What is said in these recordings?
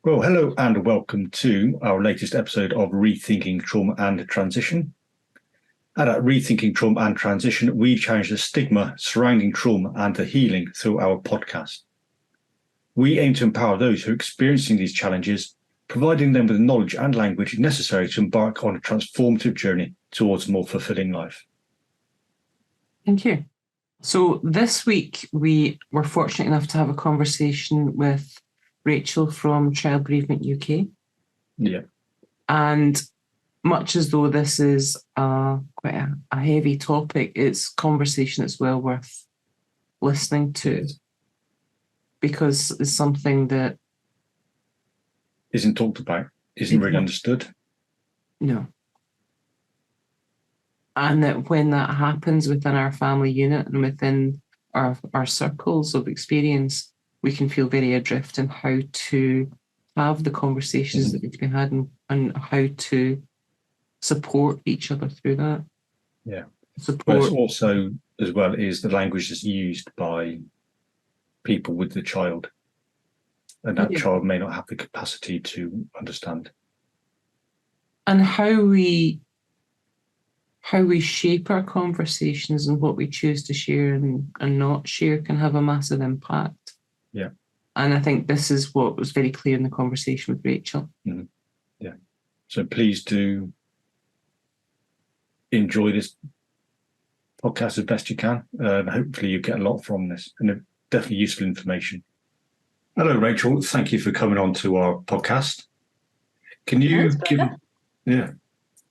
Well, hello and welcome to our latest episode of Rethinking Trauma and Transition. And at Rethinking Trauma and Transition, we challenge the stigma surrounding trauma and the healing through our podcast. We aim to empower those who are experiencing these challenges, providing them with the knowledge and language necessary to embark on a transformative journey towards a more fulfilling life. Thank you. So this week, we were fortunate enough to have a conversation with Rachel from Child Bereavement UK. Yeah. And much as though this is quite a heavy topic, it's conversation that's well worth listening to, because it's something that isn't talked about, isn't really understood. No. And that when that happens within our family unit and within our circles of experience, we can feel very adrift in how to have the conversations that need to be had and how to support each other through that. Yeah. Support. But it's also, as well, is the language that's used by people with the child. And that child may not have the capacity to understand. And how we shape our conversations and what we choose to share and not share can have a massive impact. Yeah. And I think this is what was very clear in the conversation with Rachel. Mm-hmm. Yeah. So please do enjoy this podcast as best you can. Hopefully you get a lot from this and definitely useful information. Hello, Rachel. Thank you for coming on to our podcast. Can you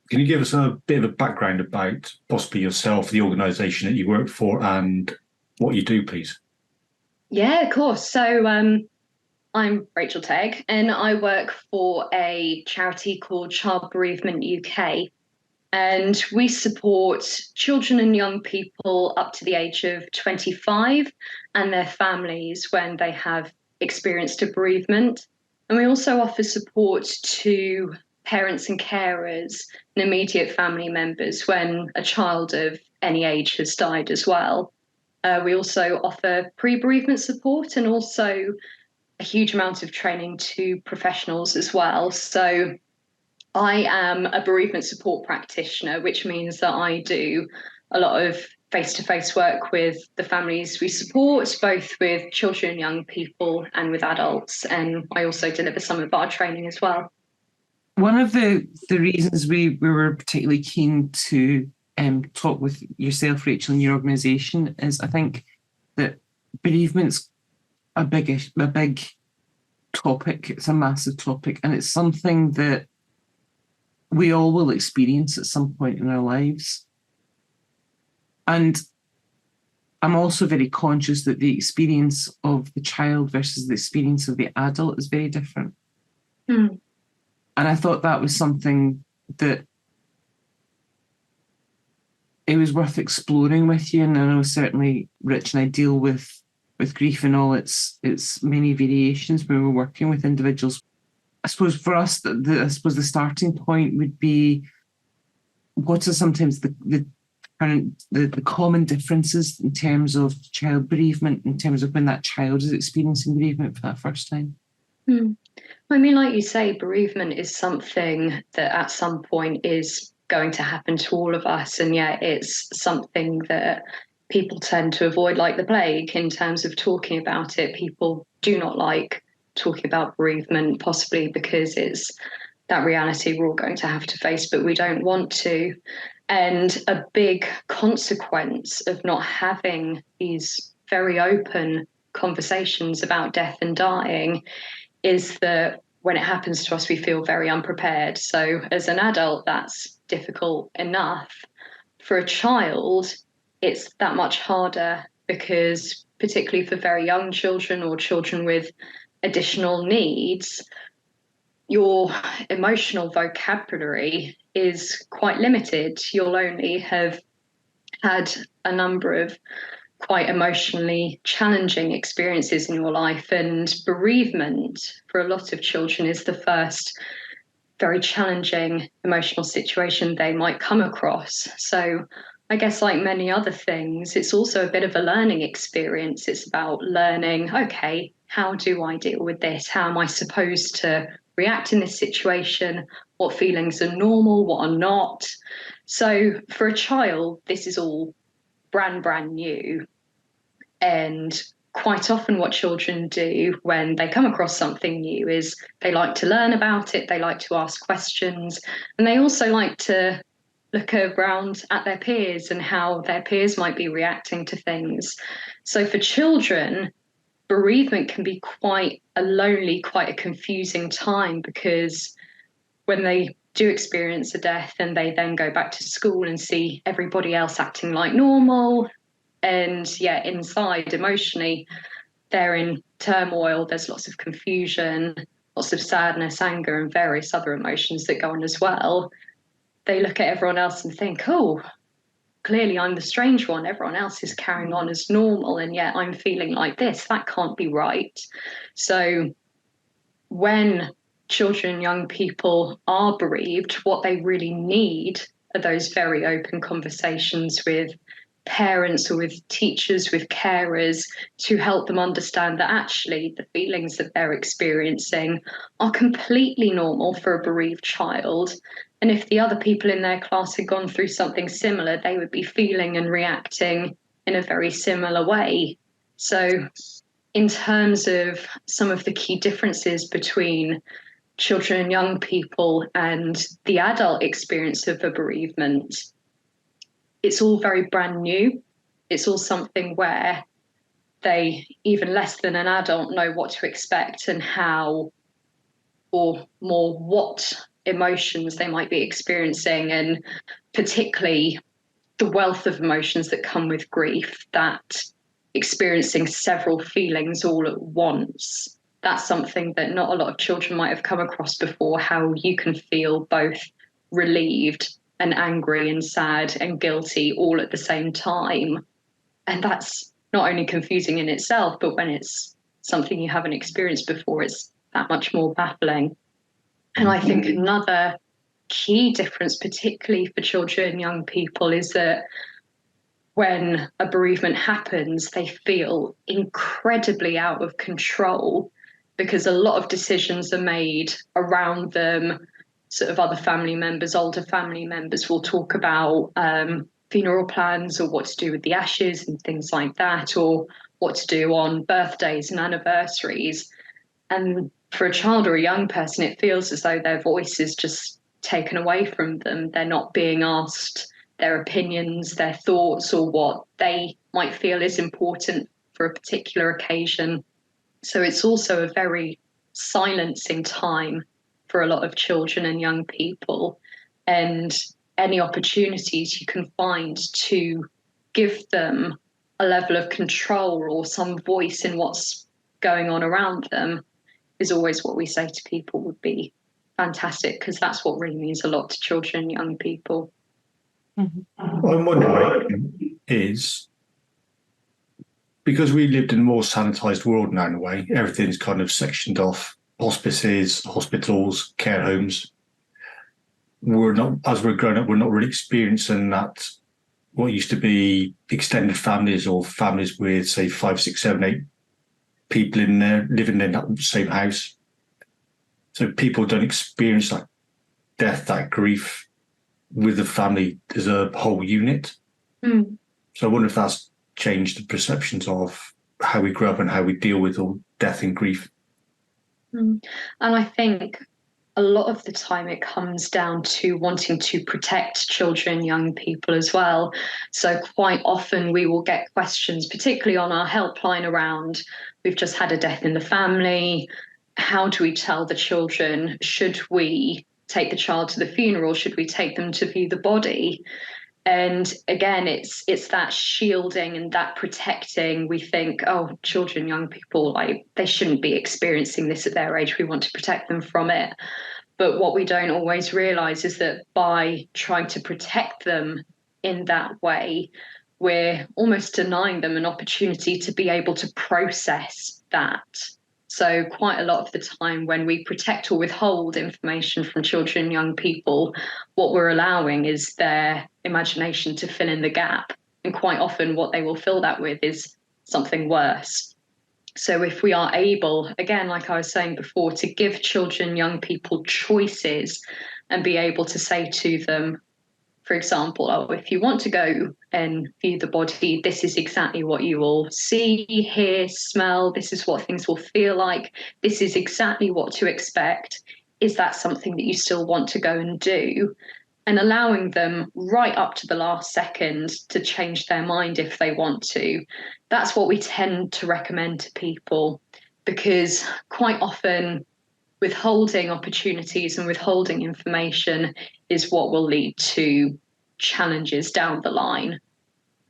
give us a bit of a background about possibly yourself, the organisation that you work for, and what you do, please? Yeah, of course. So I'm Rachel Tegg, and I work for a charity called Child Bereavement UK. And we support children and young people up to the age of 25 and their families when they have experienced a bereavement. And we also offer support to parents and carers and immediate family members when a child of any age has died as well. We also offer pre-bereavement support and also a huge amount of training to professionals as well. So I am a bereavement support practitioner, which means that I do a lot of face-to-face work with the families we support, both with children and young people and with adults. And I also deliver some of our training as well. One of the reasons we were particularly keen to talk with yourself, Rachel, and your organisation is I think that bereavement's a big topic. It's a massive topic, and it's something that we all will experience at some point in our lives. And I'm also very conscious that the experience of the child versus the experience of the adult is very different. Mm. And I thought that was something that it was worth exploring with you. And I know certainly Rich and I deal with grief and all its many variations when we're working with individuals. I suppose for us, the starting point would be what are sometimes the common differences in terms of child bereavement, in terms of when that child is experiencing bereavement for that first time. Mm. I mean, like you say, bereavement is something that at some point is going to happen to all of us. And yet it's something that people tend to avoid like the plague in terms of talking about it. People do not like talking about bereavement, possibly because it's that reality we're all going to have to face, but we don't want to. And a big consequence of not having these very open conversations about death and dying is that when it happens to us, we feel very unprepared. So as an adult, that's difficult enough. For a child, it's that much harder because particularly for very young children or children with additional needs, your emotional vocabulary is quite limited. You'll only have had a number of quite emotionally challenging experiences in your life, and bereavement for a lot of children is the first very challenging emotional situation they might come across. So I guess, like many other things, it's also a bit of a learning experience. It's about learning, okay, how do I deal with this? How am I supposed to react in this situation? What feelings are normal? What are not? So for a child, this is all brand new. And quite often, what children do when they come across something new is they like to learn about it, they like to ask questions, and they also like to look around at their peers and how their peers might be reacting to things. So for children, bereavement can be quite a lonely, quite a confusing time, because when they do experience a death and they then go back to school and see everybody else acting like normal, and yeah, inside emotionally, they're in turmoil. There's lots of confusion, lots of sadness, anger, and various other emotions that go on as well. They look at everyone else and think, oh, clearly I'm the strange one. Everyone else is carrying on as normal, and yet I'm feeling like this. That can't be right. So when children and young people are bereaved, what they really need are those very open conversations with parents or with teachers, with carers, to help them understand that actually the feelings that they're experiencing are completely normal for a bereaved child. And if the other people in their class had gone through something similar, they would be feeling and reacting in a very similar way. So in terms of some of the key differences between children and young people and the adult experience of a bereavement, it's all very brand new. It's all something where they, even less than an adult, know what to expect and how, or more what emotions they might be experiencing, and particularly the wealth of emotions that come with grief, that experiencing several feelings all at once. That's something that not a lot of children might have come across before, how you can feel both relieved and angry and sad and guilty all at the same time. And that's not only confusing in itself, but when it's something you haven't experienced before, it's that much more baffling. And I think another key difference, particularly for children and young people, is that when a bereavement happens, they feel incredibly out of control, because a lot of decisions are made around them. Sort of other family members, older family members will talk about funeral plans or what to do with the ashes and things like that, or what to do on birthdays and anniversaries. And for a child or a young person, it feels as though their voice is just taken away from them. They're not being asked their opinions, their thoughts, or what they might feel is important for a particular occasion. So it's also a very silencing time for a lot of children and young people. And any opportunities you can find to give them a level of control or some voice in what's going on around them is always what we say to people would be fantastic, because that's what really means a lot to children and young people. I'm wondering is, because we lived in a more sanitised world now in a way, everything's kind of sectioned off, hospices, hospitals, care homes. We're not, as we're growing up, we're not really experiencing that, what used to be extended families or families with, say, 5, 6, 7, 8 people in there living in that same house. So people don't experience that death, that grief with the family as a whole unit. So I wonder if that's changed the perceptions of how we grow up and how we deal with all death and grief. And I think a lot of the time it comes down to wanting to protect children, young people as well. So quite often we will get questions, particularly on our helpline, around, we've just had a death in the family. How do we tell the children? Should we take the child to the funeral? Should we take them to view the body? And again, it's that shielding and that protecting. We think, oh, children, young people, like, they shouldn't be experiencing this at their age. We want to protect them from it. But what we don't always realise is that by trying to protect them in that way, we're almost denying them an opportunity to be able to process that. So quite a lot of the time when we protect or withhold information from children and young people, what we're allowing is their imagination to fill in the gap. And quite often what they will fill that with is something worse. So if we are able, again, like I was saying before, to give children, young people choices and be able to say to them, for example, oh, if you want to go and view the body, this is exactly what you will see, hear, smell. This is what things will feel like. This is exactly what to expect. Is that something that you still want to go and do? And allowing them right up to the last second to change their mind if they want to. That's what we tend to recommend to people, because quite often withholding opportunities and withholding information is what will lead to challenges down the line,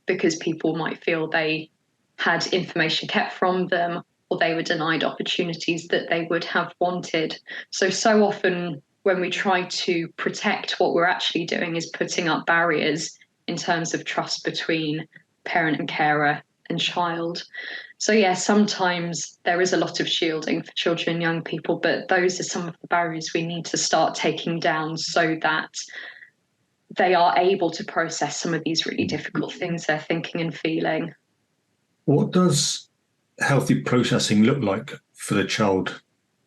because people might feel they had information kept from them or they were denied opportunities that they would have wanted. So often when we try to protect, what we're actually doing is putting up barriers in terms of trust between parent and carer and child. So yeah, sometimes there is a lot of shielding for children and young people, but those are some of the barriers we need to start taking down so that they are able to process some of these really difficult things they're thinking and feeling. What does healthy processing look like for the child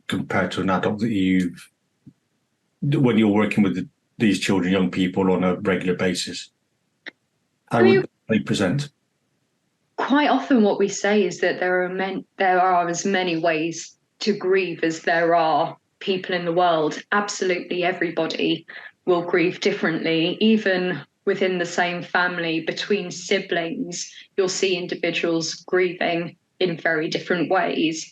compared to an adult that when you're working with these children, young people on a regular basis? How would they present? Quite often what we say is that there are as many ways to grieve as there are people in the world. Absolutely everybody will grieve differently. Even within the same family, between siblings, you'll see individuals grieving in very different ways.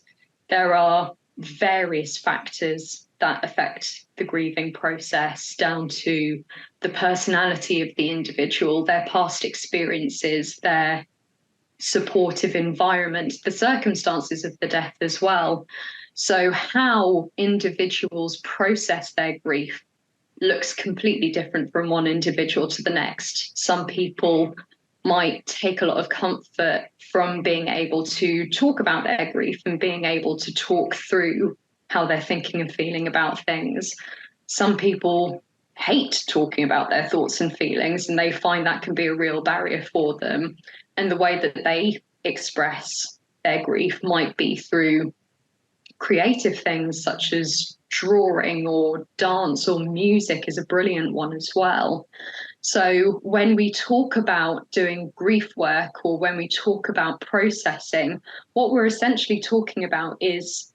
There are various factors that affect the grieving process, down to the personality of the individual, their past experiences, their supportive environment, the circumstances of the death as well. So how individuals process their grief looks completely different from one individual to the next. Some people might take a lot of comfort from being able to talk about their grief and being able to talk through how they're thinking and feeling about things. Some people hate talking about their thoughts and feelings, and they find that can be a real barrier for them. And the way that they express their grief might be through creative things such as drawing or dance, or music is a brilliant one as well. So when we talk about doing grief work, or when we talk about processing, what we're essentially talking about is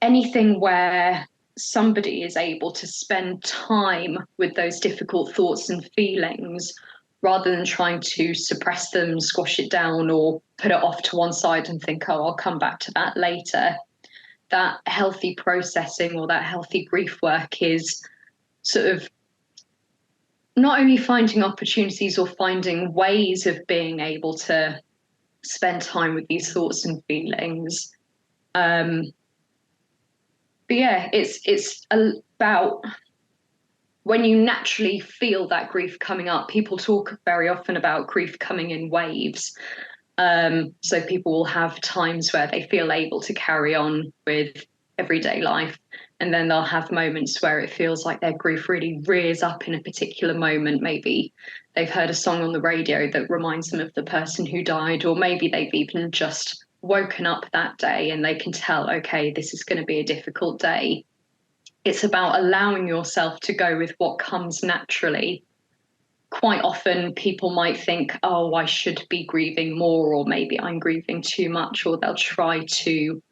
anything where somebody is able to spend time with those difficult thoughts and feelings, rather than trying to suppress them, squash it down, or put it off to one side and think, oh, I'll come back to that later. That healthy processing or that healthy grief work is sort of not only finding opportunities or finding ways of being able to spend time with these thoughts and feelings. But yeah, it's about when you naturally feel that grief coming up. People talk very often about grief coming in waves. So people will have times where they feel able to carry on with everyday life, and then they'll have moments where it feels like their grief really rears up in a particular moment. Maybe they've heard a song on the radio that reminds them of the person who died, or maybe they've even just woken up that day and they can tell, okay, this is going to be a difficult day. It's about allowing yourself to go with what comes naturally. Quite often people might think, oh, I should be grieving more, or maybe I'm grieving too much, or they'll try to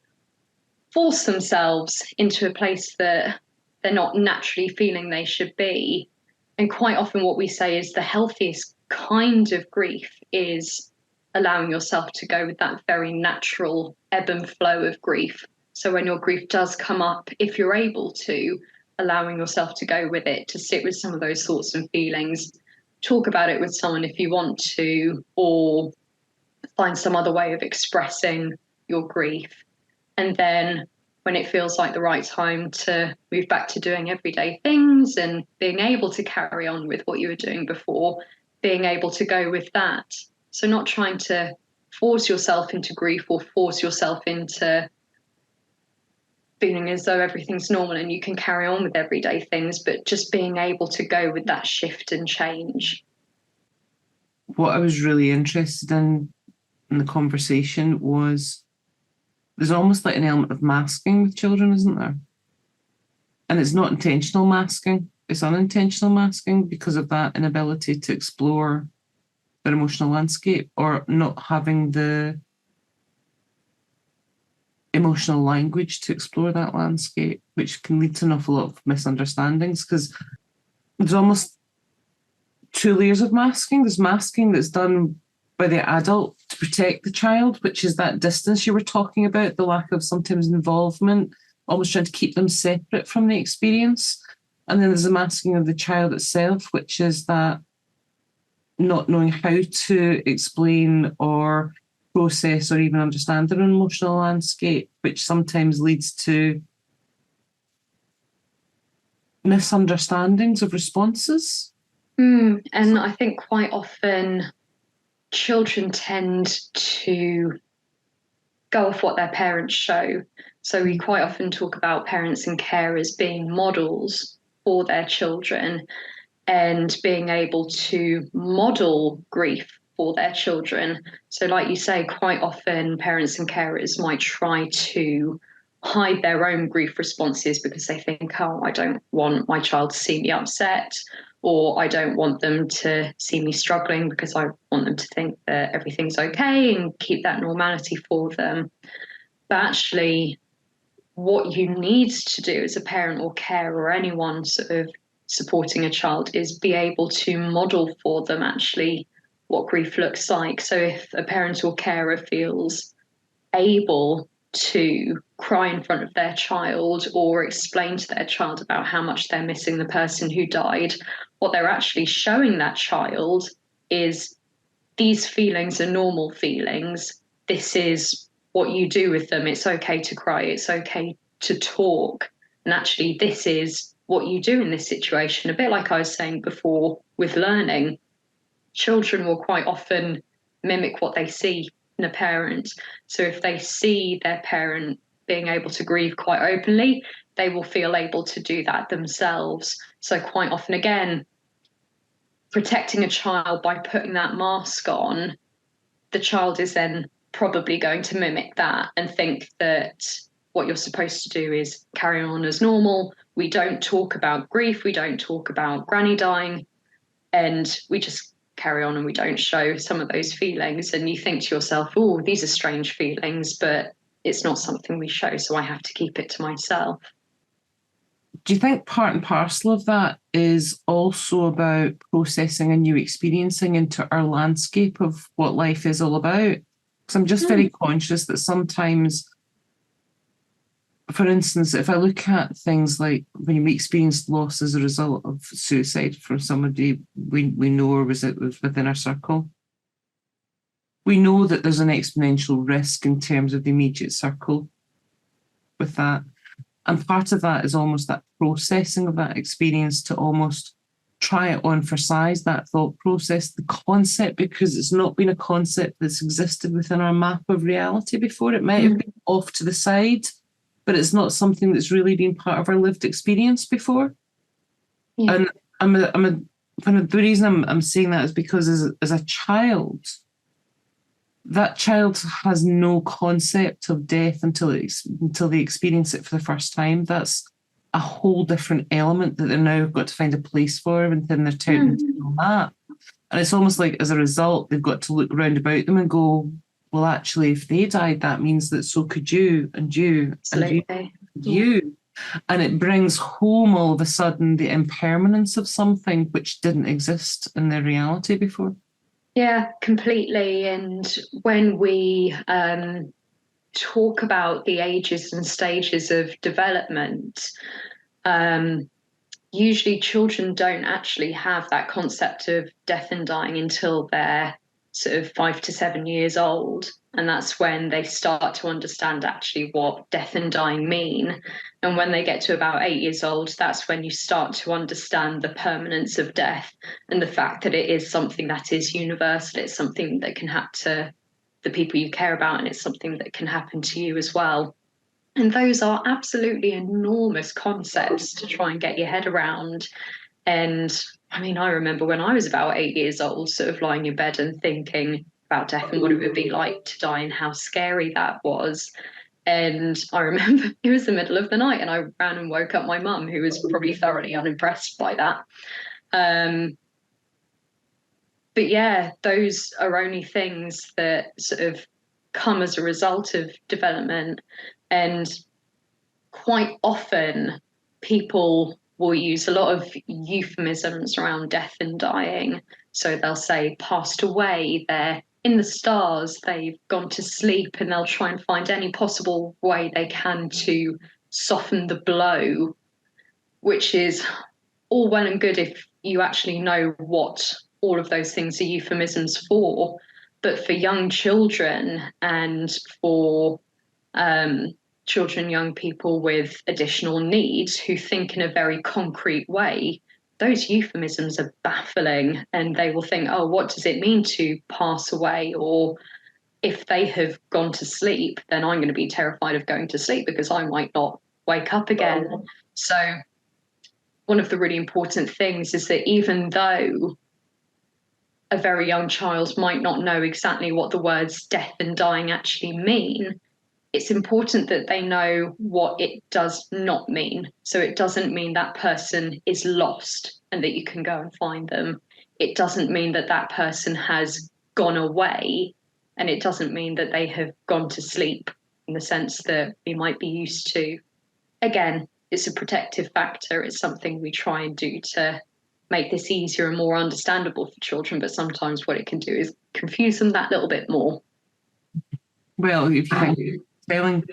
force themselves into a place that they're not naturally feeling they should be. And quite often what we say is the healthiest kind of grief is allowing yourself to go with that very natural ebb and flow of grief. So when your grief does come up, if you're able to, allowing yourself to go with it, to sit with some of those thoughts and feelings, talk about it with someone if you want to, or find some other way of expressing your grief. And then when it feels like the right time to move back to doing everyday things and being able to carry on with what you were doing before, being able to go with that. So not trying to force yourself into grief or force yourself into feeling as though everything's normal and you can carry on with everyday things, but just being able to go with that shift and change. What I was really interested in the conversation was there's almost like an element of masking with children, isn't there? And it's not intentional masking, it's unintentional masking because of that inability to explore their emotional landscape or not having the emotional language to explore that landscape, which can lead to an awful lot of misunderstandings because there's almost two layers of masking. There's masking that's done by the adult to protect the child, which is that distance you were talking about, the lack of sometimes involvement, almost trying to keep them separate from the experience. And then there's a masking of the child itself, which is that not knowing how to explain or process or even understand their emotional landscape, which sometimes leads to misunderstandings of responses. And I think quite often children tend to go off what their parents show. So we quite often talk about parents and carers being models for their children and being able to model grief for their children. So like you say, quite often parents and carers might try to hide their own grief responses because they think, oh, I don't want my child to see me upset, or I don't want them to see me struggling because I want them to think that everything's okay and keep that normality for them. But actually, what you need to do as a parent or carer or anyone sort of supporting a child is be able to model for them actually what grief looks like. So if a parent or carer feels able to cry in front of their child or explain to their child about how much they're missing the person who died, what they're actually showing that child is these feelings are normal feelings. This is what you do with them. It's okay to cry. It's okay to talk. And actually, this is what you do in this situation. A bit like I was saying before with learning, children will quite often mimic what they see in a parent. So if they see their parent being able to grieve quite openly, they will feel able to do that themselves. So quite often, again, protecting a child by putting that mask on, the child is then probably going to mimic that and think that what you're supposed to do is carry on as normal. We don't talk about grief. We don't talk about granny dying. And we just carry on and we don't show some of those feelings. And you think to yourself, oh, these are strange feelings, but it's not something we show. So I have to keep it to myself. Do you think part and parcel of that is also about processing and new experiencing into our landscape of what life is all about? Because I'm just very conscious that sometimes, for instance, if I look at things like when we experience loss as a result of suicide from somebody we know or was within our circle, we know that there's an exponential risk in terms of the immediate circle with that. And part of that is almost that processing of that experience to almost try it on for size, that thought process, the concept, because it's not been a concept that's existed within our map of reality before. It might have been off to the side, but it's not something that's really been part of our lived experience before. Yeah. And the reason I'm saying that is because as a child, that child has no concept of death until they experience it for the first time. That's a whole different element that they're now got to find a place for within their territorial map. And it's almost like as a result, they've got to look round about them and go, well, actually, if they died, that means that so could you and you Absolutely. and you. And it brings home all of a sudden the impermanence of something which didn't exist in their reality before. Yeah, completely. And when we talk about the ages and stages of development, usually children don't actually have that concept of death and dying until they're sort of 5 to 7 years old. And that's when they start to understand actually what death and dying mean. And when they get to about 8 years old, that's when you start to understand the permanence of death and the fact that it is something that is universal. It's something that can happen to the people you care about, and it's something that can happen to you as well. And those are absolutely enormous concepts to try and get your head around. And I mean, I remember when I was about 8 years old, sort of lying in bed and thinking about death and what it would be like to die and how scary that was. And I remember it was the middle of the night and I ran and woke up my mum, who was probably thoroughly unimpressed by that. But yeah, those are only things that sort of come as a result of development. And quite often people will use a lot of euphemisms around death and dying. So they'll say passed away, they're in the stars, they've gone to sleep, and they'll try and find any possible way they can to soften the blow, which is all well and good if you actually know what all of those things are euphemisms for. But for young children and for children, young people with additional needs who think in a very concrete way, those euphemisms are baffling, and they will think, oh, what does it mean to pass away? Or if they have gone to sleep, then I'm going to be terrified of going to sleep because I might not wake up again. So one of the really important things is that even though a very young child might not know exactly what the words death and dying actually mean, it's important that they know what it does not mean. So it doesn't mean that person is lost and that you can go and find them. It doesn't mean that that person has gone away, and it doesn't mean that they have gone to sleep in the sense that we might be used to. Again, it's a protective factor. It's something we try and do to make this easier and more understandable for children, but sometimes what it can do is confuse them that little bit more. Well, if you think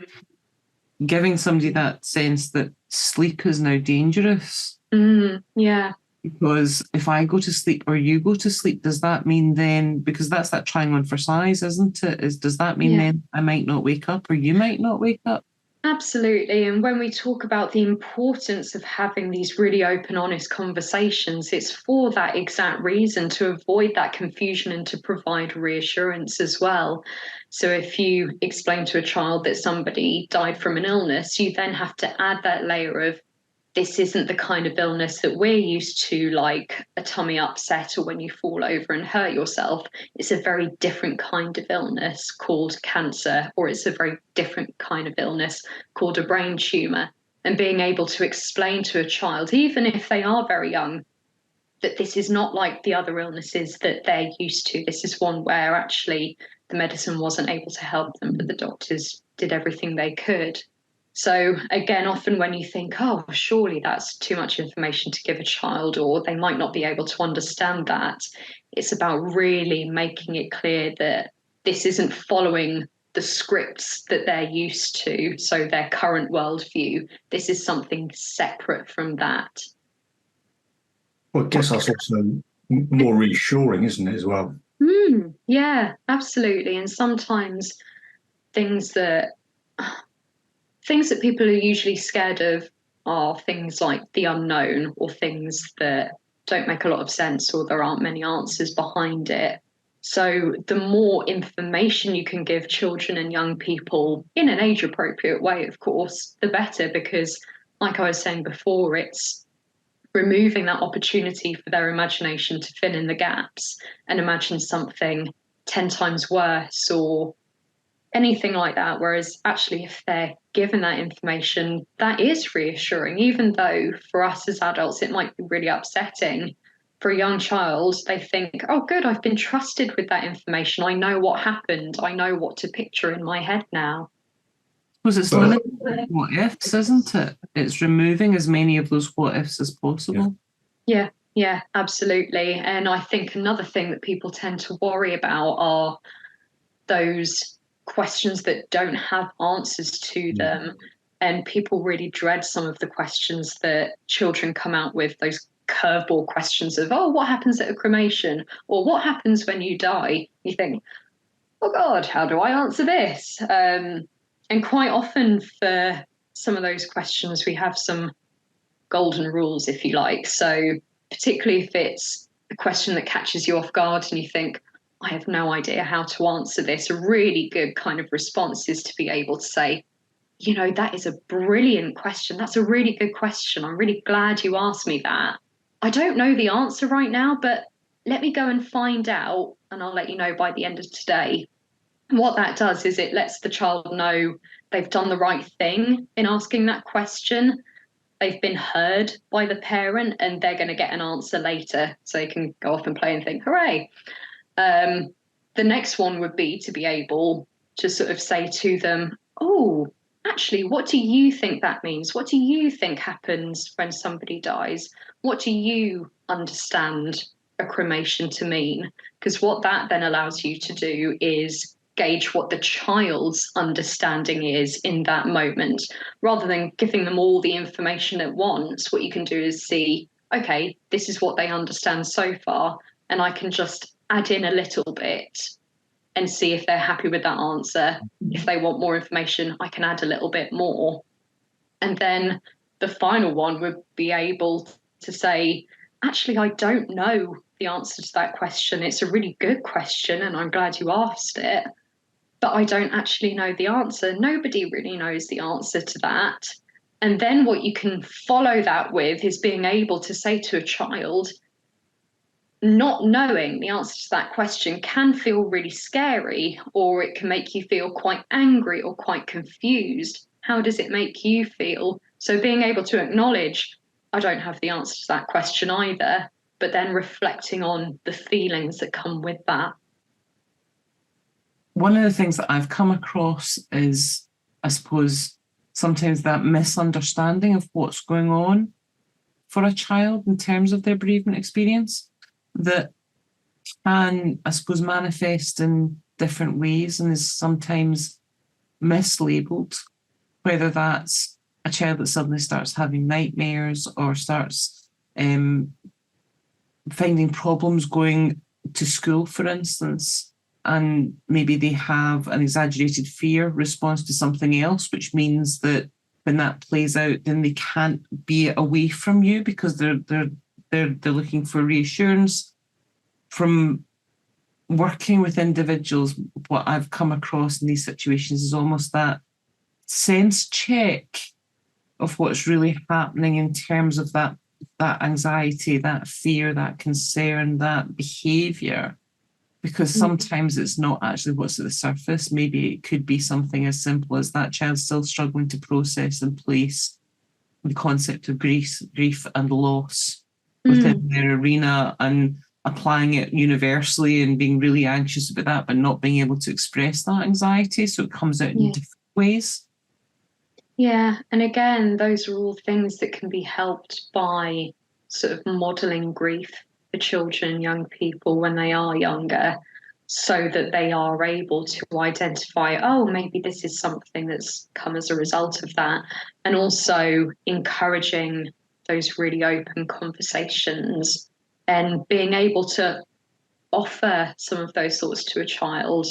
giving somebody that sense that sleep is now dangerous. Yeah. Because if I go to sleep or you go to sleep, does that mean then, because that's that trying on for size, isn't it? Does that mean then I might not wake up or you might not wake up? Absolutely. And when we talk about the importance of having these really open, honest conversations, it's for that exact reason, to avoid that confusion and to provide reassurance as well. So if you explain to a child that somebody died from an illness, you then have to add that layer of, this isn't the kind of illness that we're used to, like a tummy upset or when you fall over and hurt yourself. It's a very different kind of illness called cancer, or it's a very different kind of illness called a brain tumour. And being able to explain to a child, even if they are very young, that this is not like the other illnesses that they're used to. This is one where actually the medicine wasn't able to help them, but the doctors did everything they could. So again, often when you think, oh, surely that's too much information to give a child, or they might not be able to understand that, it's about really making it clear that this isn't following the scripts that they're used to, so their current worldview. This is something separate from that. Well, I guess that's also more reassuring, isn't it, as well? Yeah, absolutely. And sometimes things that people are usually scared of are things like the unknown, or things that don't make a lot of sense, or there aren't many answers behind it. So the more information you can give children and young people in an age appropriate way, of course, the better, because like I was saying before, it's removing that opportunity for their imagination to fill in the gaps and imagine something 10 times worse or anything like that. Whereas actually, if they're given that information, that is reassuring, even though for us as adults, it might be really upsetting. For a young child, they think, oh, good, I've been trusted with that information. I know what happened. I know what to picture in my head now. Because it's limiting what ifs, isn't it? It's removing as many of those what ifs as possible. Yeah, absolutely. And I think another thing that people tend to worry about are those questions that don't have answers to them. And people really dread some of the questions that children come out with, those curveball questions of, oh, what happens at a cremation? Or what happens when you die? You think, oh God, how do I answer this? And quite often for some of those questions, we have some golden rules, if you like. So particularly if it's a question that catches you off guard and you think, I have no idea how to answer this, a really good kind of response is to be able to say, that is a brilliant question. That's a really good question. I'm really glad you asked me that. I don't know the answer right now, but let me go and find out, and I'll let you know by the end of today. What that does is it lets the child know they've done the right thing in asking that question. They've been heard by the parent, and they're going to get an answer later, so they can go off and play and think, hooray. The next one would be to be able to sort of say to them, oh, actually, what do you think that means? What do you think happens when somebody dies? What do you understand a cremation to mean? Because what that then allows you to do is gauge what the child's understanding is in that moment. Rather than giving them all the information at once, what you can do is see, okay, this is what they understand so far, and I can just add in a little bit and see if they're happy with that answer. If they want more information, I can add a little bit more. And then the final one would be able to say, actually, I don't know the answer to that question. It's a really good question, and I'm glad you asked it, but I don't actually know the answer. Nobody really knows the answer to that. And then what you can follow that with is being able to say to a child, not knowing the answer to that question can feel really scary, or it can make you feel quite angry or quite confused. How does it make you feel? So being able to acknowledge, I don't have the answer to that question either, but then reflecting on the feelings that come with that. One of the things that I've come across is, I suppose, sometimes that misunderstanding of what's going on for a child in terms of their bereavement experience that can, I suppose, manifest in different ways and is sometimes mislabeled, whether that's a child that suddenly starts having nightmares or starts finding problems going to school, for instance, and maybe they have an exaggerated fear response to something else, which means that when that plays out, then they can't be away from you because they're looking for reassurance. From working with individuals, what I've come across in these situations is almost that sense check of what's really happening in terms of that anxiety, that fear, that concern, that behaviour. Because sometimes it's not actually what's at the surface. Maybe it could be something as simple as that child still struggling to process and place the concept of grief and loss within their arena and applying it universally and being really anxious about that, but not being able to express that anxiety. So it comes out in different ways. Yeah. And again, those are all things that can be helped by sort of modelling grief for children, young people when they are younger, so that they are able to identify, oh, maybe this is something that's come as a result of that. And also encouraging those really open conversations and being able to offer some of those thoughts to a child.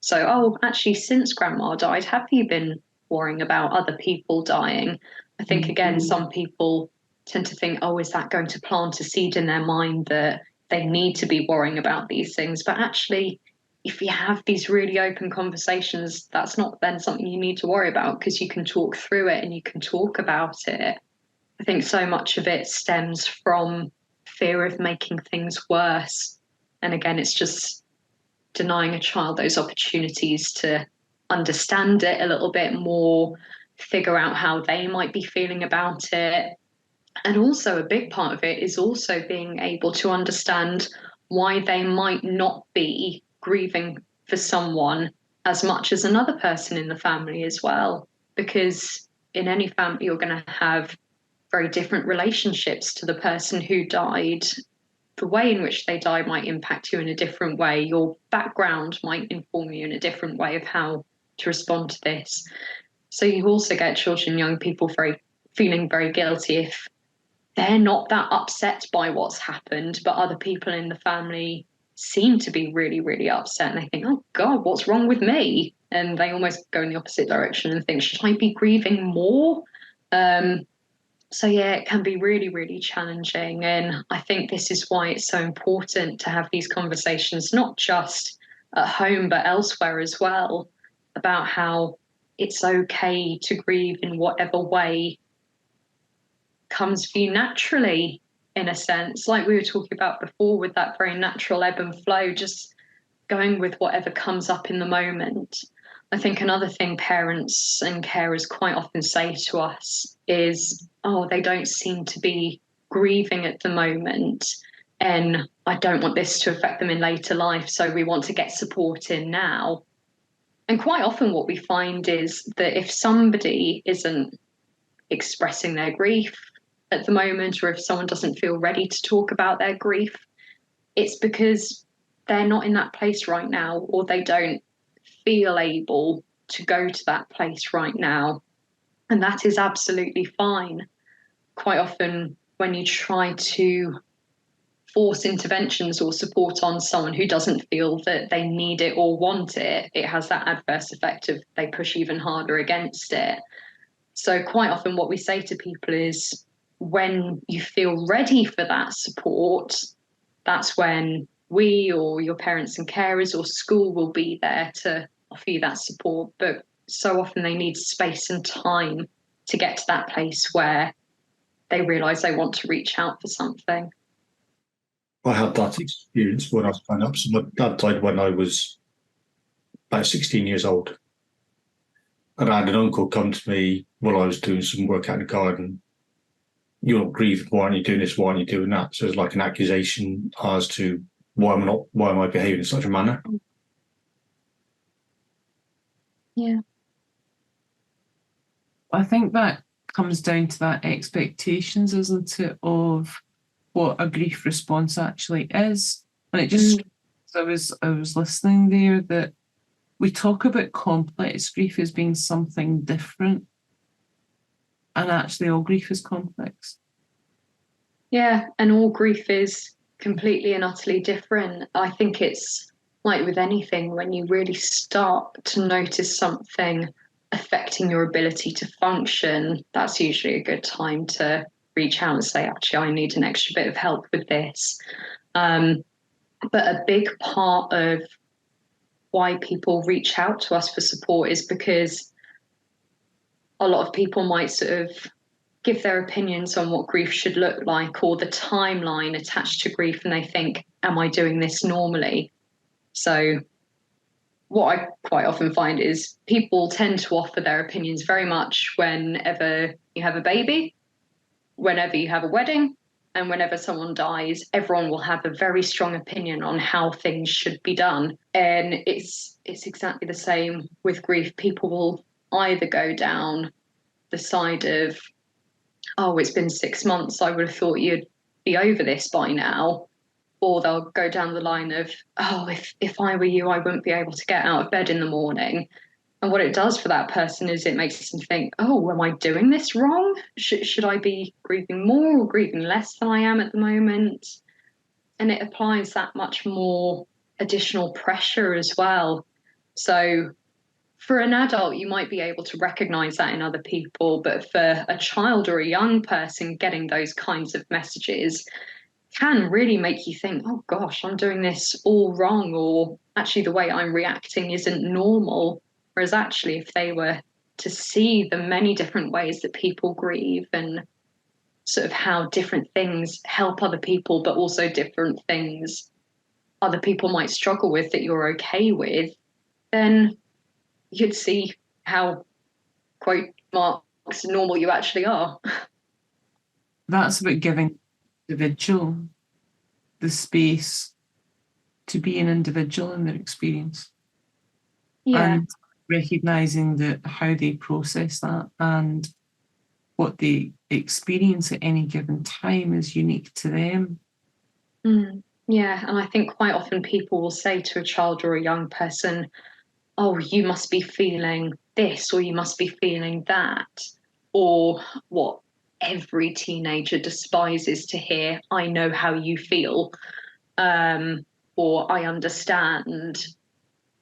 So, oh, actually, since grandma died, have you been worrying about other people dying? I think, again, some people tend to think, oh, is that going to plant a seed in their mind that they need to be worrying about these things? But actually, if you have these really open conversations, that's not then something you need to worry about because you can talk through it and you can talk about it. I think so much of it stems from fear of making things worse. And again, it's just denying a child those opportunities to understand it a little bit more, figure out how they might be feeling about it. And also a big part of it is also being able to understand why they might not be grieving for someone as much as another person in the family as well. Because in any family, you're going to have very different relationships to the person who died. The way in which they die might impact you in a different way. Your background might inform you in a different way of how to respond to this. So you also get children, young people feeling very guilty if they're not that upset by what's happened, but other people in the family seem to be really, really upset. And they think, oh God, what's wrong with me? And they almost go in the opposite direction and think, should I be grieving more? So yeah, it can be really, really challenging. And I think this is why it's so important to have these conversations, not just at home, but elsewhere as well, about how it's okay to grieve in whatever way comes for you naturally, in a sense, like we were talking about before, with that very natural ebb and flow, just going with whatever comes up in the moment. I think another thing parents and carers quite often say to us is, oh, they don't seem to be grieving at the moment, and I don't want this to affect them in later life, so we want to get support in now. And quite often what we find is that if somebody isn't expressing their grief at the moment, or if someone doesn't feel ready to talk about their grief, it's because they're not in that place right now, or they don't feel able to go to that place right now. And that is absolutely fine. Quite often, when you try to force interventions or support on someone who doesn't feel that they need it or want it, it has that adverse effect of they push even harder against it. So quite often what we say to people is, when you feel ready for that support, that's when we or your parents and carers or school will be there to offer you that support. But so often they need space and time to get to that place where they realise they want to reach out for something. I had that experience when I was growing up. So my dad died when I was about 16 years old. And I had an uncle come to me while I was doing some work out in the garden. You're not grieving, why aren't you doing this, why aren't you doing that? So it's like an accusation as to why am I behaving in such a manner? Yeah. I think that comes down to that expectations, isn't it, of what a grief response actually is. And it just, I was listening there, that we talk about complex grief as being something different, and actually all grief is complex. Yeah, and all grief is completely and utterly different. I think it's like with anything, when you really start to notice something affecting your ability to function, that's usually a good time to reach out and say, actually, I need an extra bit of help with this. But a big part of why people reach out to us for support is because a lot of people might sort of give their opinions on what grief should look like, or the timeline attached to grief, and they think, am I doing this normally? So what I quite often find is people tend to offer their opinions very much whenever you have a baby, whenever you have a wedding, and whenever someone dies. Everyone will have a very strong opinion on how things should be done. And it's exactly the same with grief. People will either go down the side of, oh, it's been 6 months, I would have thought you'd be over this by now. Or they'll go down the line of, oh, if I were you, I wouldn't be able to get out of bed in the morning. And what it does for that person is it makes them think, oh, am I doing this wrong? Should I be grieving more or grieving less than I am at the moment? And it applies that much more additional pressure as well. So for an adult, you might be able to recognize that in other people, but for a child or a young person, getting those kinds of messages can really make you think, oh gosh, I'm doing this all wrong, or actually the way I'm reacting isn't normal. Whereas actually, if they were to see the many different ways that people grieve and sort of how different things help other people, but also different things other people might struggle with that you're okay with, then you'd see how, quote marks, normal you actually are. That's about giving the individual the space to be an individual in their experience. Yeah. And recognising that how they process that and what they experience at any given time is unique to them. Yeah, and I think quite often people will say to a child or a young person, oh, you must be feeling this, or you must be feeling that, or what every teenager despises to hear, I know how you feel, or I understand.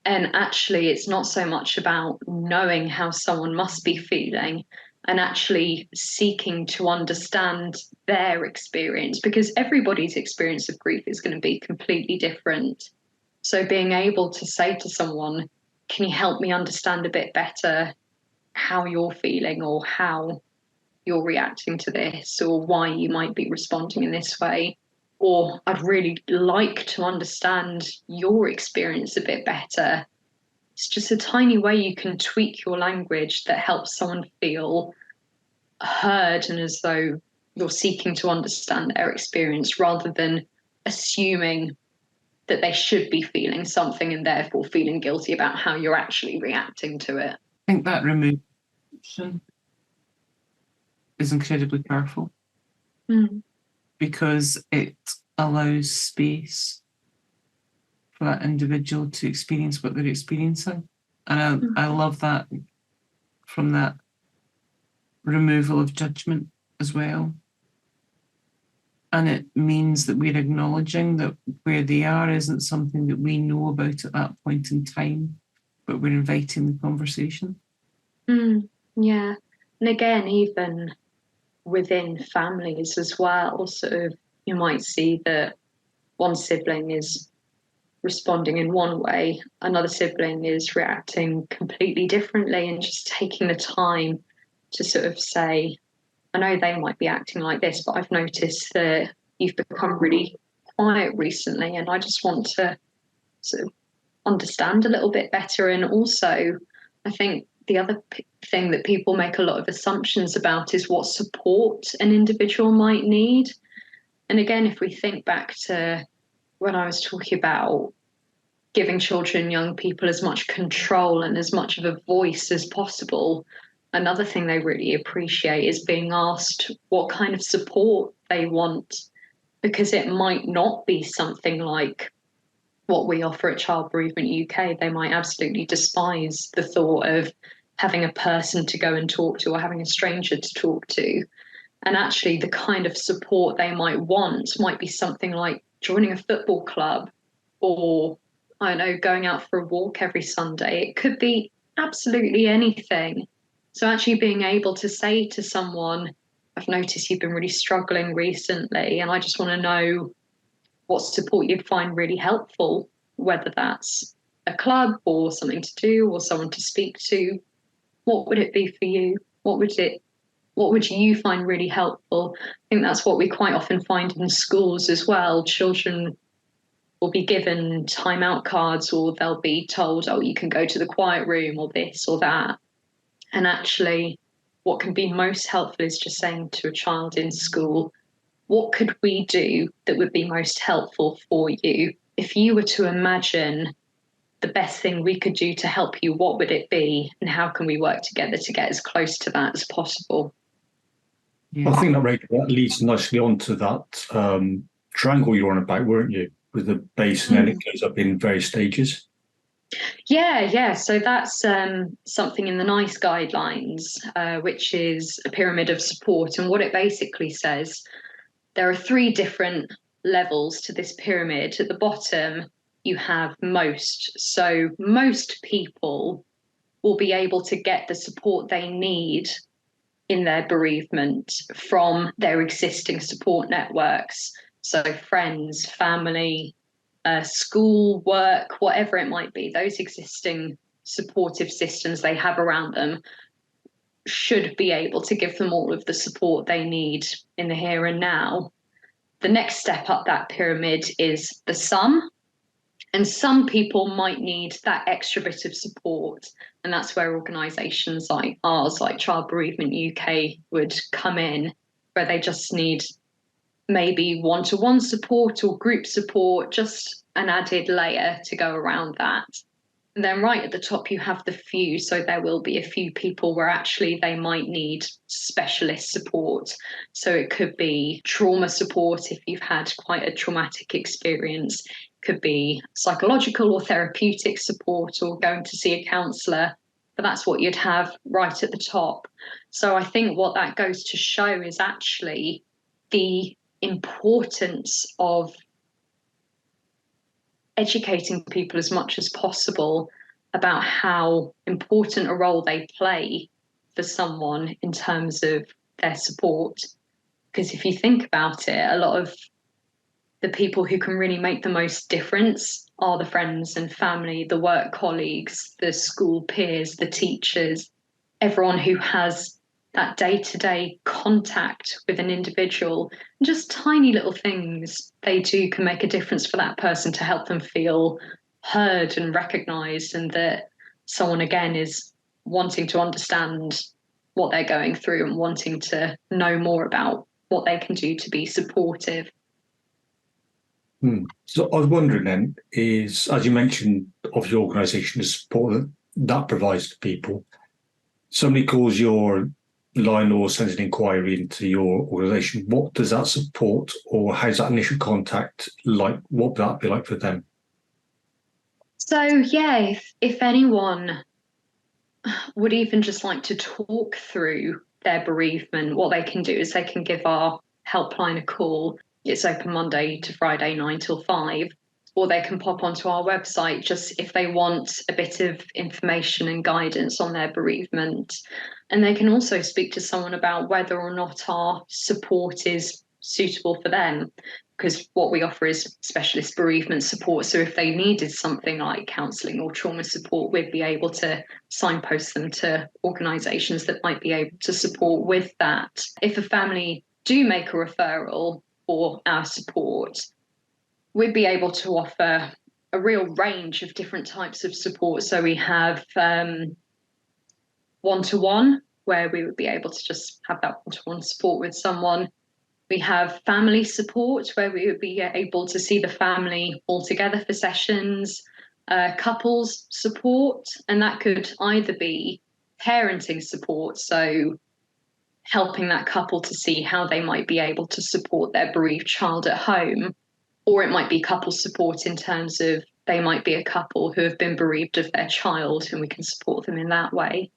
And actually, it's not so much about knowing how someone must be feeling and actually seeking to understand their experience, because everybody's experience of grief is going to be completely different. So being able to say to someone, can you help me understand a bit better how you're feeling or how you're reacting to this or why you might be responding in this way. Or I'd really like to understand your experience a bit better. It's just a tiny way you can tweak your language that helps someone feel heard and as though you're seeking to understand their experience rather than assuming that they should be feeling something and therefore feeling guilty about how you're actually reacting to it. I think that removal is incredibly powerful because it allows space for that individual to experience what they're experiencing. And I love that from that removal of judgment as well. And it means that we're acknowledging that where they are isn't something that we know about at that point in time, but we're inviting the conversation. Yeah. And again, even within families as well, sort of, you might see that one sibling is responding in one way, another sibling is reacting completely differently, and just taking the time to sort of say, I know they might be acting like this, but I've noticed that you've become really quiet recently, and I just want to sort of understand a little bit better. And also, I think the other thing that people make a lot of assumptions about is what support an individual might need. And again, if we think back to when I was talking about giving children and young people as much control and as much of a voice as possible, another thing they really appreciate is being asked what kind of support they want, because it might not be something like what we offer at Child Bereavement UK. They might absolutely despise the thought of having a person to go and talk to or having a stranger to talk to. And actually, the kind of support they might want might be something like joining a football club or, I don't know, going out for a walk every Sunday. It could be absolutely anything. So actually being able to say to someone, I've noticed you've been really struggling recently, and I just want to know what support you'd find really helpful, whether that's a club or something to do or someone to speak to. What would it be for you? What would you find really helpful? I think that's what we quite often find in schools as well. Children will be given timeout cards, or they'll be told, oh, you can go to the quiet room or this or that. And actually, what can be most helpful is just saying to a child in school, what could we do that would be most helpful for you? If you were to imagine the best thing we could do to help you, what would it be? And how can we work together to get as close to that as possible? Yeah. I think that, Rachel, that leads nicely on to that triangle you're on about, weren't you? With the base and then it goes up in various stages. Yeah. So that's something in the NICE guidelines, which is a pyramid of support. And what it basically says, there are 3 different levels to this pyramid. At the bottom, you have most. So most people will be able to get the support they need in their bereavement from their existing support networks. So friends, family, school, work, whatever it might be, those existing supportive systems they have around them should be able to give them all of the support they need in the here and now. The next step up that pyramid is the sum. And some people might need that extra bit of support. And that's where organisations like ours, like Child Bereavement UK, would come in, where they just need maybe one-to-one support or group support, just an added layer to go around that. And then right at the top, you have the few. So there will be a few people where actually they might need specialist support. So it could be trauma support if you've had quite a traumatic experience. It could be psychological or therapeutic support or going to see a counsellor. But that's what you'd have right at the top. So I think what that goes to show is actually the importance of educating people as much as possible about how important a role they play for someone in terms of their support. Because if you think about it, a lot of the people who can really make the most difference are the friends and family, the work colleagues, the school peers, the teachers, everyone who has that day-to-day contact with an individual, just tiny little things they do can make a difference for that person to help them feel heard and recognised, and that someone again is wanting to understand what they're going through and wanting to know more about what they can do to be supportive. So I was wondering then, is, as you mentioned, of your organisation, the support that provides to people, somebody calls your line or sends an inquiry into your organisation, what does that support, or how's that initial contact like? What would that be like for them? So yeah, if anyone would even just like to talk through their bereavement, what they can do is they can give our helpline a call. It's open Monday to Friday, 9 till 5, or they can pop onto our website just if they want a bit of information and guidance on their bereavement. And they can also speak to someone about whether or not our support is suitable for them, because what we offer is specialist bereavement support. So if they needed something like counselling or trauma support, we'd be able to signpost them to organisations that might be able to support with that. If a family do make a referral for our support, we'd be able to offer a real range of different types of support. So we have one-to-one, where we would be able to just have that one-to-one support with someone. We have family support, where we would be able to see the family all together for sessions, couples support, and that could either be parenting support, so helping that couple to see how they might be able to support their bereaved child at home, or it might be couple support in terms of they might be a couple who have been bereaved of their child and we can support them in that way.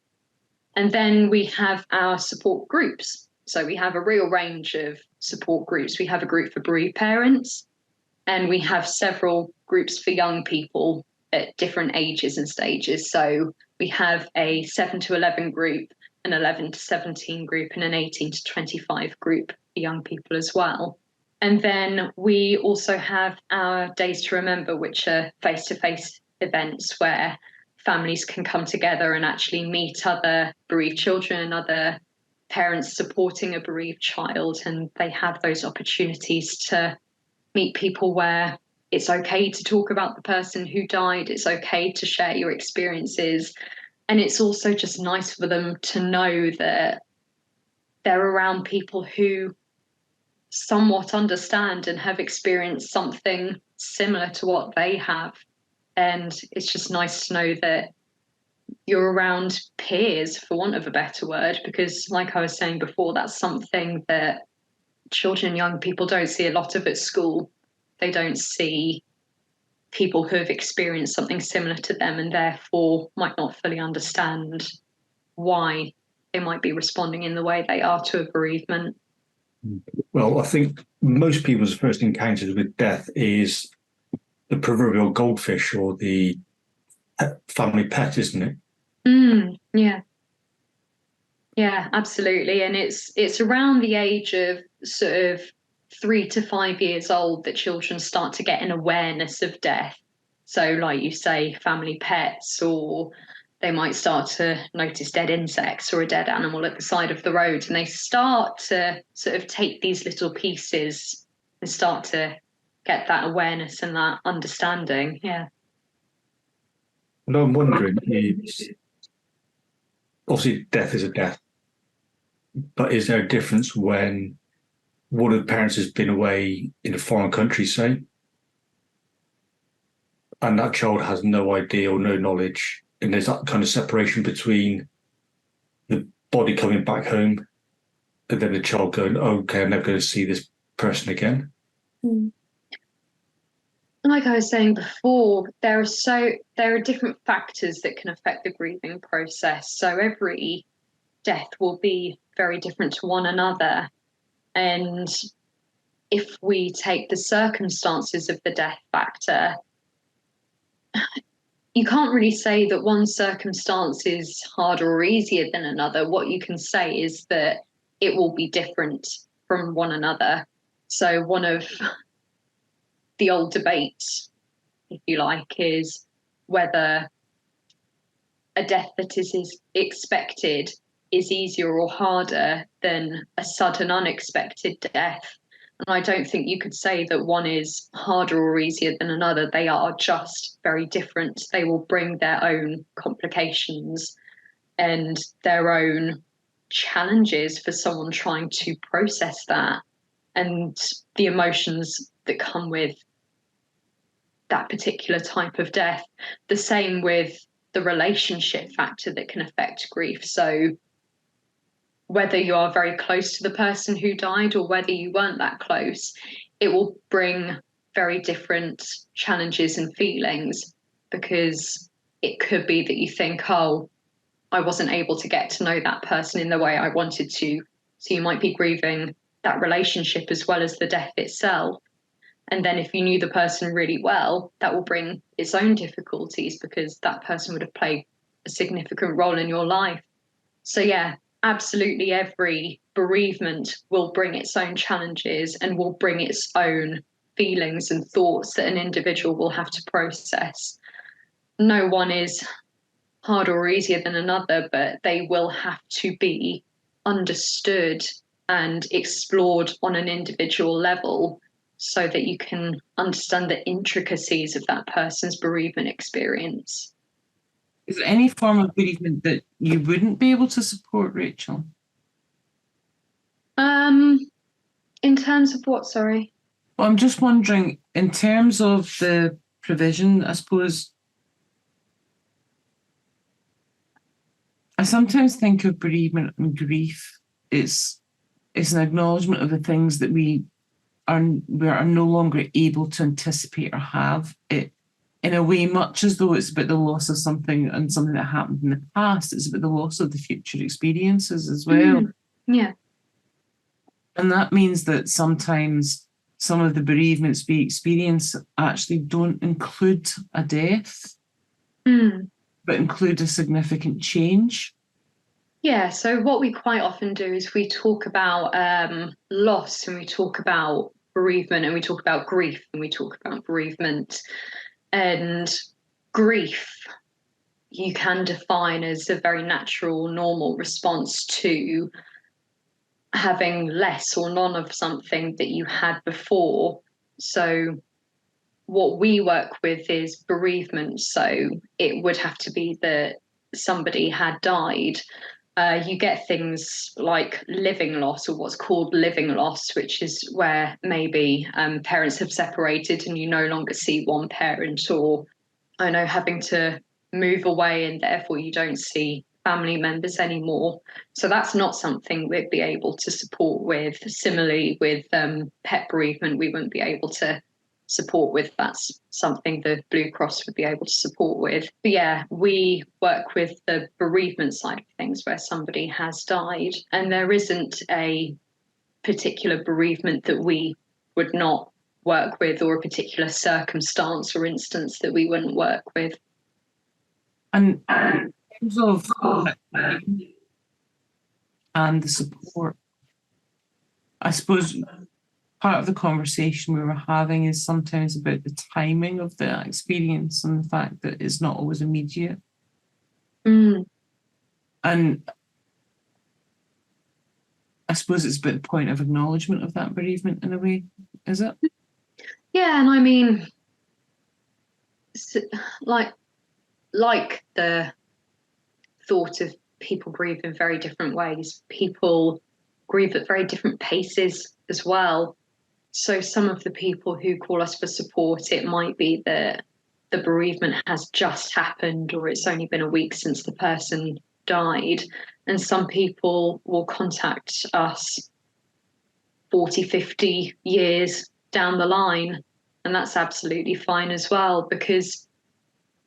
And then we have our support groups. So we have a real range of support groups. We have a group for bereaved parents, and we have several groups for young people at different ages and stages. So we have a 7 to 11 group, an 11 to 17 group, and an 18 to 25 group for young people as well. And then we also have our Days to Remember, which are face-to-face events where families can come together and actually meet other bereaved children, other parents supporting a bereaved child, and they have those opportunities to meet people where it's okay to talk about the person who died, it's okay to share your experiences, and it's also just nice for them to know that they're around people who somewhat understand and have experienced something similar to what they have. And it's just nice to know that you're around peers, for want of a better word, because like I was saying before, that's something that children, young people don't see a lot of at school. They don't see people who have experienced something similar to them and therefore might not fully understand why they might be responding in the way they are to a bereavement. Well, I think most people's first encounters with death is the proverbial goldfish or the family pet, isn't it? Yeah. Yeah, absolutely. And it's around the age of sort of 3 to 5 years old that children start to get an awareness of death. So like you say, family pets, or they might start to notice dead insects or a dead animal at the side of the road, and they start to sort of take these little pieces and start to get that awareness and that understanding. Yeah. What I'm wondering is, obviously death is a death, but is there a difference when one of the parents has been away in a foreign country, say, and that child has no idea or no knowledge, and there's that kind of separation between the body coming back home and then the child going, oh, okay, I'm never going to see this person again? Like I was saying before, there are different factors that can affect the grieving process. So every death will be very different to one another. And if we take the circumstances of the death factor, you can't really say that one circumstance is harder or easier than another. What you can say is that it will be different from one another. So one of the old debates, if you like, is whether a death that is expected is easier or harder than a sudden unexpected death. And I don't think you could say that one is harder or easier than another. They are just very different. They will bring their own complications and their own challenges for someone trying to process that and the emotions that come with that particular type of death. The same with the relationship factor that can affect grief. So whether you are very close to the person who died or whether you weren't that close, it will bring very different challenges and feelings, because it could be that you think, oh, I wasn't able to get to know that person in the way I wanted to. So you might be grieving that relationship as well as the death itself. And then if you knew the person really well, that will bring its own difficulties because that person would have played a significant role in your life. So yeah, absolutely every bereavement will bring its own challenges and will bring its own feelings and thoughts that an individual will have to process. No one is harder or easier than another, but they will have to be understood and explored on an individual level so that you can understand the intricacies of that person's bereavement experience. Is there any form of bereavement that you wouldn't be able to support, Rachel? In terms of what, sorry? Well, I'm just wondering, in terms of the provision, I suppose, I sometimes think of bereavement and grief. It's an acknowledgement of the things that we are no longer able to anticipate or have. It, in a way, much as though it's about the loss of something and something that happened in the past, it's about the loss of the future experiences as well. Yeah. And that means that sometimes some of the bereavements we experience actually don't include a death, but include a significant change. Yeah, so what we quite often do is we talk about loss, and we talk about bereavement, and we talk about grief, and we talk about bereavement. And grief, you can define as a very natural, normal response to having less or none of something that you had before. So what we work with is bereavement. So it would have to be that somebody had died. You get things like living loss, or what's called living loss, which is where maybe parents have separated and you no longer see one parent, or I know having to move away and therefore you don't see family members anymore. So that's not something we'd be able to support with. Similarly with pet bereavement, we wouldn't be able to support with. That's something the Blue Cross would be able to support with. But yeah, we work with the bereavement side of things where somebody has died, and there isn't a particular bereavement that we would not work with, or a particular circumstance or instance that we wouldn't work with. And in terms of and the support, I suppose part of the conversation we were having is sometimes about the timing of the experience and the fact that it's not always immediate. And I suppose it's about the point of acknowledgement of that bereavement in a way, is it? Yeah, and I mean, like the thought of people grieve in very different ways. People grieve at very different paces as well. So some of the people who call us for support, it might be that the bereavement has just happened, or it's only been a week since the person died. And some people will contact us 40, 50 years down the line. And that's absolutely fine as well, because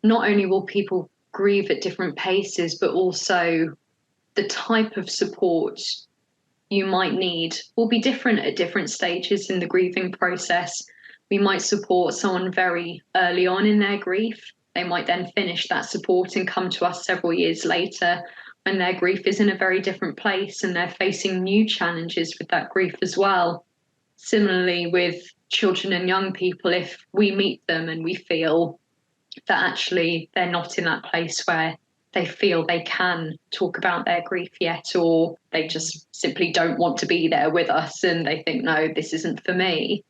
not only will people grieve at different paces, but also the type of support you might need will be different at different stages in the grieving process. We might support someone very early on in their grief. They might then finish that support and come to us several years later when their grief is in a very different place and they're facing new challenges with that grief as well. Similarly, with children and young people, if we meet them and we feel that actually they're not in that place where they feel they can talk about their grief yet, or they just simply don't want to be there with us and they think, no, this isn't for me.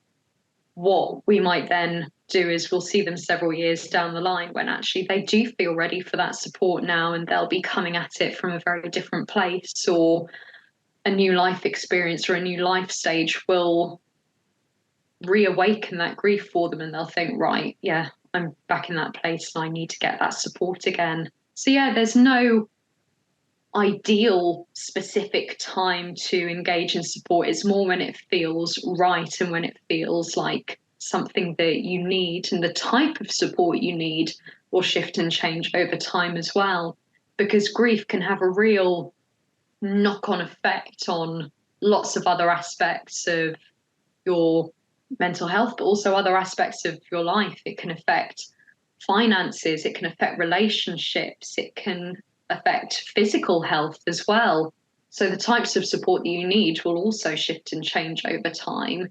What we might then do is we'll see them several years down the line when actually they do feel ready for that support now, and they'll be coming at it from a very different place, or a new life experience or a new life stage will reawaken that grief for them, and they'll think, right, yeah, I'm back in that place and I need to get that support again. So yeah, there's no ideal specific time to engage in support. It's more when it feels right and when it feels like something that you need, and the type of support you need will shift and change over time as well, because grief can have a real knock-on effect on lots of other aspects of your mental health, but also other aspects of your life. It can affect finances, it can affect relationships, it can affect physical health as well. So the types of support that you need will also shift and change over time.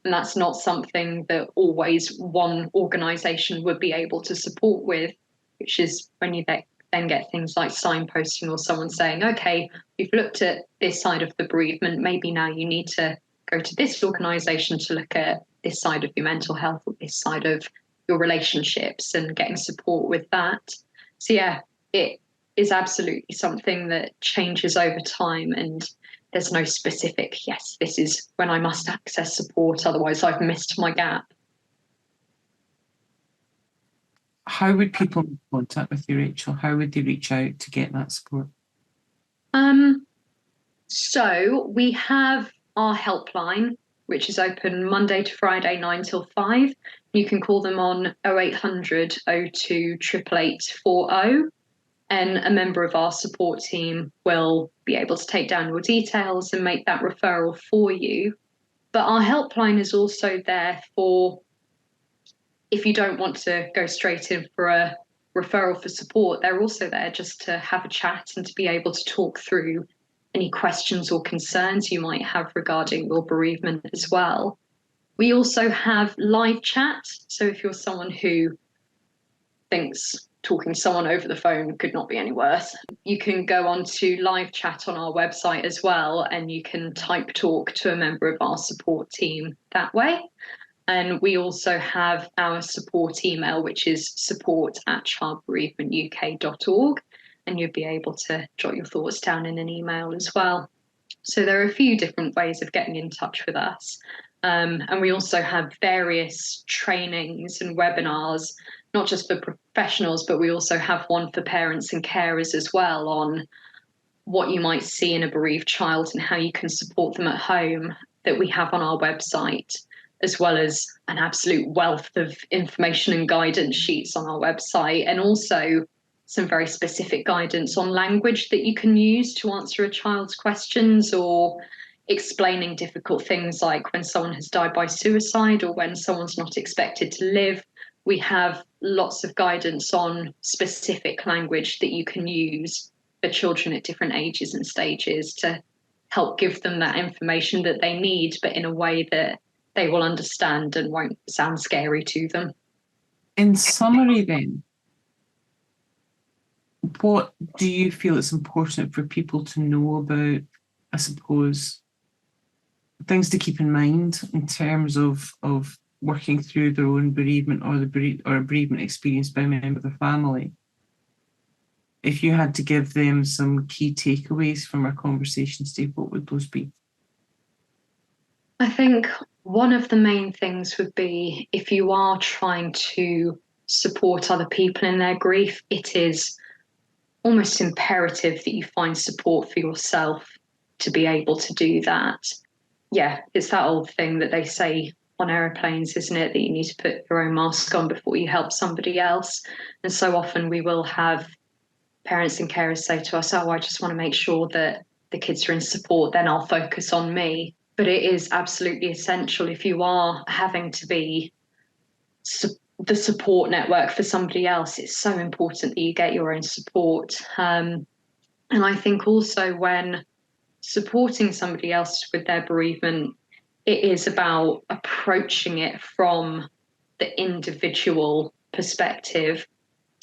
And that's not something that always one organisation would be able to support with, which is when you then get things like signposting or someone saying, okay, we've looked at this side of the bereavement, maybe now you need to go to this organisation to look at this side of your mental health or this side of your relationships, and getting support with that. So yeah, it is absolutely something that changes over time, and there's no specific, yes, this is when I must access support, otherwise I've missed my gap. How would people make contact with you, Rachel? How would they reach out to get that support? So we have our helpline, which is open Monday to Friday, 9 till 5. You can call them on 0800 02 88840, and a member of our support team will be able to take down your details and make that referral for you. But our helpline is also there for if you don't want to go straight in for a referral for support. They're also there just to have a chat and to be able to talk through any questions or concerns you might have regarding your bereavement as well. We also have live chat. So if you're someone who thinks talking to someone over the phone could not be any worse, you can go on to live chat on our website as well, and you can type talk to a member of our support team that way. And we also have our support email, which is support@childbereavementuk.org, and you'll be able to jot your thoughts down in an email as well. So there are a few different ways of getting in touch with us. And we also have various trainings and webinars, not just for professionals, but we also have one for parents and carers as well, on what you might see in a bereaved child and how you can support them at home, that we have on our website, as well as an absolute wealth of information and guidance sheets on our website, and also some very specific guidance on language that you can use to answer a child's questions, or explaining difficult things like when someone has died by suicide or when someone's not expected to live. We have lots of guidance on specific language that you can use for children at different ages and stages to help give them that information that they need, but in a way that they will understand and won't sound scary to them. In summary then, what do you feel it's important for people to know about, I suppose, things to keep in mind in terms of working through their own bereavement or a bereavement experienced by a member of the family? If you had to give them some key takeaways from our conversation today, what would those be? I think one of the main things would be, if you are trying to support other people in their grief, it is almost imperative that you find support for yourself to be able to do that. Yeah, it's that old thing that they say on aeroplanes, isn't it? That you need to put your own mask on before you help somebody else. And so often we will have parents and carers say to us, oh, I just want to make sure that the kids are in support, then I'll focus on me. But it is absolutely essential, if you are having to be the support network for somebody else, it's so important that you get your own support. And I think also when supporting somebody else with their bereavement, it is about approaching it from the individual perspective.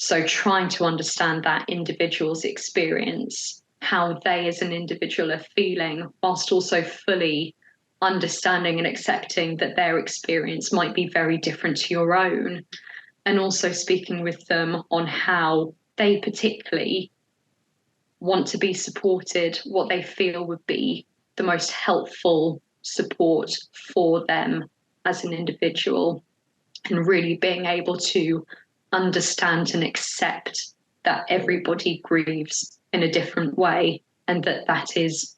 So trying to understand that individual's experience, how they as an individual are feeling, whilst also fully understanding and accepting that their experience might be very different to your own, and also speaking with them on how they particularly want to be supported, what they feel would be the most helpful support for them as an individual, and really being able to understand and accept that everybody grieves in a different way, and that is